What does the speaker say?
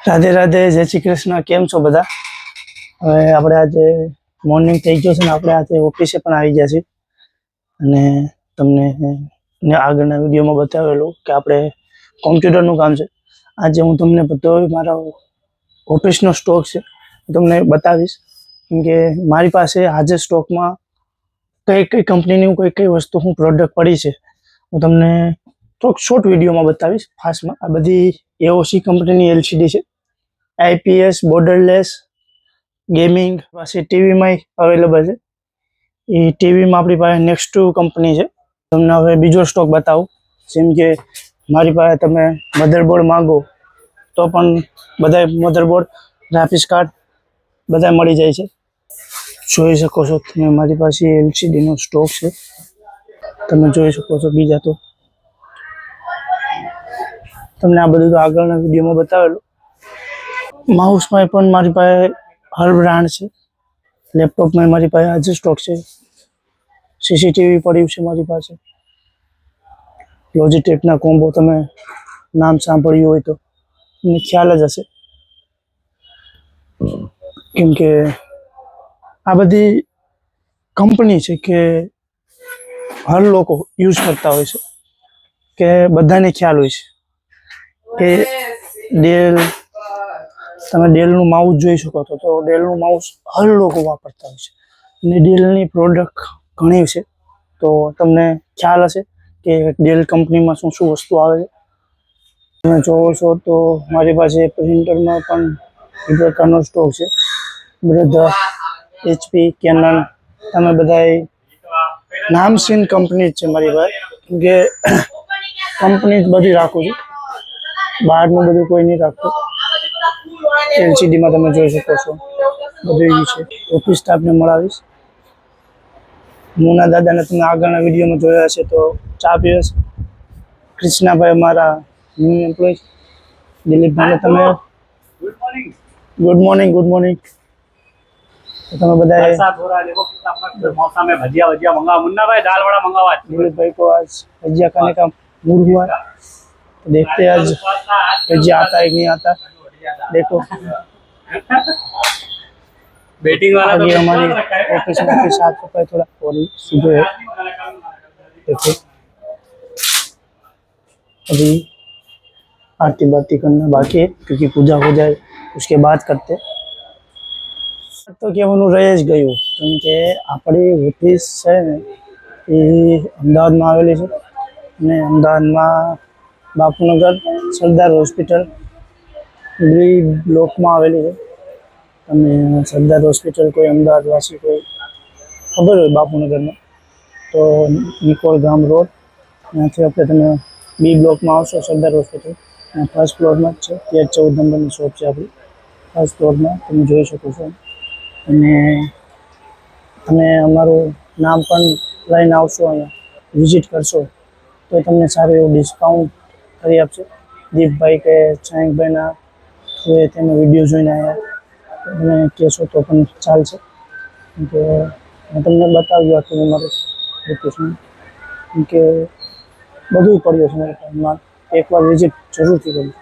રાધે રાધે, જય શ્રી કૃષ્ણ. કેમ છો બધા? હવે આપણે આજે મોર્નિંગ થઈ ગયો છે ને આપણે આજે ઓફિસે પણ આવી ગયા છીએ અને તમને આગળના વિડીયોમાં બતાવેલું કે આપણે કોમ્પ્યુટરનું કામ છે. આજે હું તમને બધો મારો ઓફિસનો સ્ટોક છે તમને બતાવીશ, કેમ કે મારી પાસે આજે સ્ટોકમાં કઈ કઈ કંપનીની કઈ વસ્તુ હું પ્રોડક્ટ પડી છે હું તમને થોડુંક શોર્ટ વિડીયોમાં બતાવીશ ફાસ્ટમાં. આ બધી એઓસી કંપનીની એલસીડી છે, આઈપીએસ બોર્ડરલેસ ગેમિંગ. પાસે ટીવીમાં અવેલેબલ છે. એ ટીવીમાં આપણી પાસે નેક્સ્ટ કંપની છે. તમને હવે બીજો સ્ટોક બતાવું. જેમ કે મારી પાસે તમે મધરબોર્ડ માંગો તો પણ બધા મધરબોર્ડ, ગ્રાફિક્સ કાર્ડ બધા મળી જાય છે. જોઈ શકો છો તમે મારી પાસે એલસીડીનો સ્ટોક છે, તમે જોઈ શકો છો. બીજા તો તમને આ બધું તો આગળના વિડીયોમાં બતાવેલું. માઉસમાં પણ મારી પાસે હર બ્રાન્ડ છે. લેપટોપમાં મારી પાસે આજે સ્ટોક છે. સીસીટીવી પડ્યું છે મારી પાસે. લોજીટેકના કોમ્બો તમે નામ સાંભળ્યું હોય તો તમને ખ્યાલ જ હશે, કેમ કે આ બધી કંપની છે કે હર લોકો યુઝ કરતા હોય છે, કે બધાને ખ્યાલ હોય છે કે ડેલ, તમે ડેલનું માઉસ જોઈ શકો છો તો ડેલનું માઉસ હર લોકો વાપરતા હોય છે અને ડેલની પ્રોડક્ટ ઘણી છે. તો તમને ખ્યાલ હશે કે ડેલ કંપનીમાં શું શું વસ્તુ આવે છે. તમે જોવો છો તો મારી પાસે પ્રિન્ટરમાં પણ એ પ્રકારનો સ્ટોક છે. બધા એચપી, કેનન, તમે બધા નામચીન કંપની જ છે મારી પાસે, કેમ કે કંપની જ બધી રાખું છું, બહારનું બધું કોઈ નહીં રાખતું. એલસીડીમાં તમે જોઈ શકો છો બધું એવું છે. ઓફિસ સ્ટાફને મળાવીશ. મુના દાદાને તમે આગળના વિડીયોમાં જોયા હશે તો ચા પીવે છે. કૃષ્ણાભાઈ અમારા ન્યૂ એમ્પ્લોય. દિલીપભાઈને તમે ગુડ મોર્નિંગ. Good morning. તમે બધા मौसम में भजिया भजिया मंगा मुन्ना भाई दाल वड़ा मंगावा। दिलीप भाई को आज भजिया खाने का मूड हुआ, तो देखते हैं आज भजिया आता है कि नहीं आता. देखो बेटिंग वाला आगे हमारी ऑफिस में भी साफ सफाई थोड़ा और सुबह है. देखो अभी आरती बाती करना बाकी है, क्योंकि पूजा हो जाए उसके बाद करते. તો કહેવાનું રહી જ ગયું, કેમ કે આપણી ઓફિસ છે ને એ અમદાવાદમાં આવેલી છે અને અમદાવાદમાં બાપુનગર સરદાર હોસ્પિટલ બી બ્લોકમાં આવેલી છે. અને સરદાર હોસ્પિટલ કોઈ અમદાવાદવાસી કોઈ ખબર હોય બાપુનગરમાં તો નિકોલ ગામ રોડ, ત્યાંથી આપણે તમે બી બ્લોકમાં આવશો સરદાર હોસ્પિટલ, અને ફર્સ્ટ ફ્લોરમાં જ છે. 13-14 નંબરની શોપ છે આપણી. ફર્સ્ટ ફ્લોરમાં તમે જોઈ શકો છો. અને તમે અમારું નામ પણ લઈને આવશો, અહીંયા વિઝિટ કરશો તો તમને સારું એવું ડિસ્કાઉન્ટ કરી આપશે. દીપભાઈ કે છાંયકભાઈના થ્રુએ તેનો વિડીયો જોઈને આવ્યા તમે કહેશો તો પણ ચાલશે, કેમ કે હું તમને બતાવ્યું હતું મારું લોકેશન, કેમ કે બધું પડ્યું છે મારા એકવાર વિઝિટ જરૂરથી કરજો.